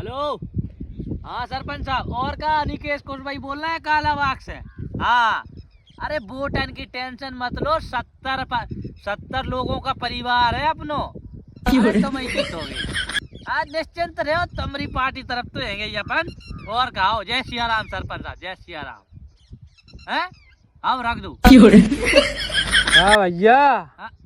Hello. हाँ सरपंच साहब, और का निकेश कुश भाई बोल रहे हैं काला बाग से। हाँ, अरे वोटन की टेंशन मत लो, 70 लोगों का परिवार है अपनो। अरे तुम ही जीतोगे, आज निश्चिंत रहो, तुम्हारी पार्टी तरफ तो है ही अपन। और कहो जय सिया राम सरपंच साहब, जय सिया राम। हैं? आओ रख दो। हाँ भैया।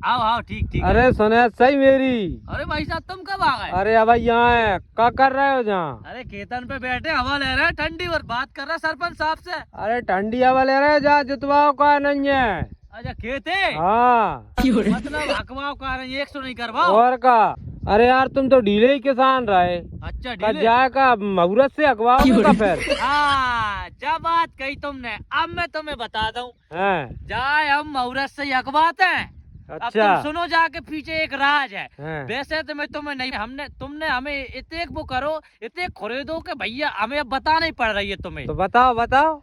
आओ आओ, ठीक ठीक। अरे सुने सही मेरी। अरे भाई साहब तुम कब आ गए? अरे अब यहाँ है, क्या कर रहे हो जहाँ? अरे खेतन पे बैठे हवा ले रहे हैं ठंडी, और बात कर रहे सरपंच साहब से। अरे ठंडी हवा ले रहे जहाँ जुतवाओ का नहीं है। अच्छा खेत है, हाँ मतलब हकवाओ का नहीं, 100 नहीं करवाओ। और का। अरे यार तुम तो ढीले ही किसान रहे। अच्छा का ढीले। जाए का मुहूर्त से अखबाओगे का फिर? हाँ, जब बात कही तुमने, अब मैं तुम्हें बता दूं। हैं? जाए हम मुहूर्त से ही अखबाते हैं। अब अच्छा। तुम सुनो, जाके पीछे एक राज है। हैं? वैसे तो मैं तुम्हें नहीं, तुमने हमें इतने वो करो, इतने खरीदो कि भैया हमें अब बताना ही पड़ रही है तुम्हें। तो बताओ बताओ।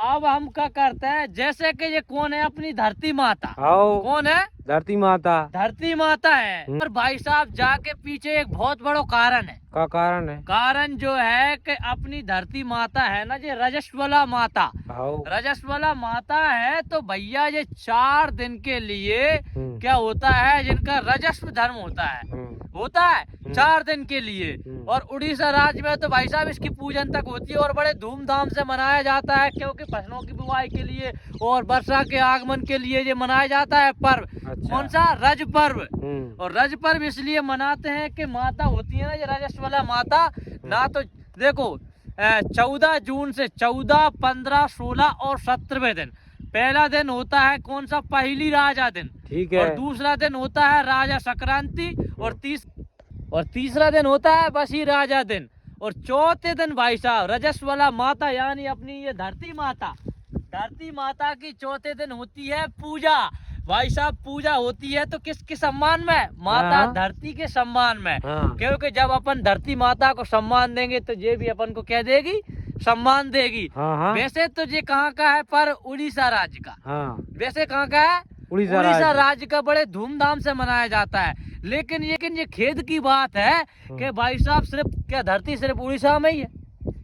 अब हम क्या करते हैं, जैसे कि ये कौन है, अपनी धरती माता। आओ। कौन है? धरती माता। धरती माता है। और भाई साहब जाके पीछे एक बहुत बड़ा कारण है। का कारण है? कारण जो है कि अपनी धरती माता है ना, ये रजस्वला माता। आओ। रजस्वला माता है तो भैया ये 4 दिन के लिए क्या होता है, जिनका रजस्व धर्म होता है, होता है 4 दिन के लिए। और उड़ीसा राज्य में तो भाई साहब इसकी पूजन तक होती है और बड़े धूमधाम से मनाया जाता है, क्योंकि फसलों की बुवाई के लिए और वर्षा के आगमन के लिए ये मनाया जाता है पर्व। अच्छा। कौन सा? रज पर्व। और रज पर्व इसलिए मनाते हैं कि माता होती है ना ये रजस्वला माता। ना तो देखो 14 जून से 14, 15, 16 और 17वें दिन, पहला दिन होता है कौन सा? पहली राजा दिन। ठीक है। और दूसरा दिन होता है राजा संक्रांति। और तीसरा दिन होता है बसी राजा दिन। और चौथे दिन भाई साहब रजस्वला माता यानी अपनी ये धरती माता की चौथे दिन होती है पूजा। भाई साहब पूजा होती है तो किसके सम्मान में? माता हाँ। धरती के सम्मान में। हाँ। क्योंकि जब अपन धरती माता को सम्मान देंगे तो ये भी अपन को क्या देगी? सम्मान देगी। हाँ हाँ। वैसे तो ये कहाँ का है? पर उड़ीसा राज्य का। हाँ। वैसे कहाँ का है? उड़ीसा राज्य का बड़े धूमधाम से मनाया जाता है। लेकिन ये खेद की बात है कि भाई साहब सिर्फ क्या धरती सिर्फ उड़ीसा में ही है?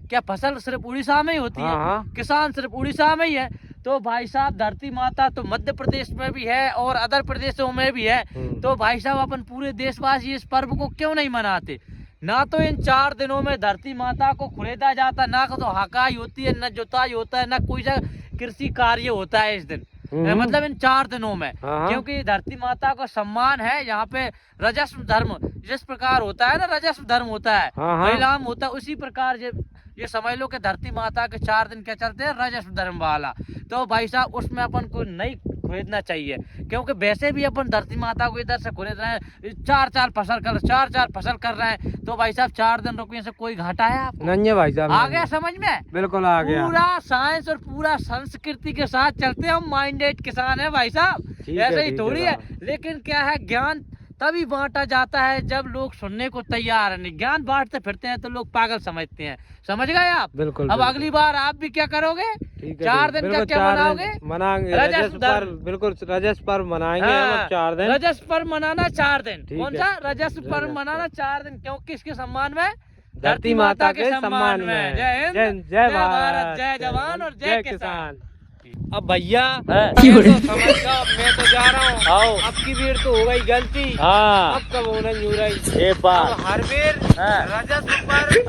क्या फसल सिर्फ उड़ीसा में ही होती है? हाँ। किसान सिर्फ उड़ीसा में ही है? तो भाई साहब धरती माता तो मध्य प्रदेश में भी है और अदर प्रदेशों में भी है। तो भाई साहब अपन पूरे देशवासी इस पर्व को क्यों नहीं मनाते? ना तो इन 4 दिनों में धरती माता को खरीदा जाता, ना तो हकाई होती है, न जुताई होता है, ना कोई सा कृषि कार्य होता है इस दिन। मतलब इन 4 दिनों में। हाँ। क्योंकि धरती माता का सम्मान है यहाँ पे। रजस्व धर्म जिस प्रकार होता है ना, रजस्व धर्म होता है, हाँ। महिला में होता है, उसी प्रकार ये समझ लो कि धरती माता के 4 दिन क्या चलते हैं? रजस्व धर्म वाला। तो भाई साहब उसमें अपन को नहीं खरीदना चाहिए, क्योंकि वैसे भी अपन धरती माता को इधर से खरीद रहे हैं, 4 फसल कर रहे हैं। तो भाई साहब 4 दिन रुकने से कोई घाटा है आपको? नहीं है भाई साहब। आ गया समझ में? बिल्कुल आ गया। पूरा साइंस और पूरा संस्कृति के साथ चलते हम, माइंडेड किसान है भाई साहब। ऐसे ही थोड़ी है। लेकिन क्या है, ज्ञान तभी बांटा जाता है जब लोग सुनने को तैयार है। नहीं ज्ञान बांटते फिरते हैं तो लोग पागल समझते हैं। समझ गए आप? बिल्कुल। अब अगली बार आप भी क्या करोगे? 4 दिन का क्या मनाओगे? मनाएंगे रजस्व पर्व। बिल्कुल रजस्व पर्व मनाएंगे। हाँ, 4 दिन रजस्व पर्व मनाना 4 दिन। ठीक कौन है। सा? रजस्व पर्व मनाना 4 दिन। क्यों? किसके सम्मान में? धरती माता के सम्मान में। जय हिंद, जय भारत, जय जवान और जय किसान। अब भैया हाँ। मैं तो समझ गया, अब मैं तो जा रहा हूँ। आओ। अब की बार तो हो गई गलती। हाँ, अब कब होना नहीं हो रही। ये बात। अब हर बार हाँ। रजस्व पर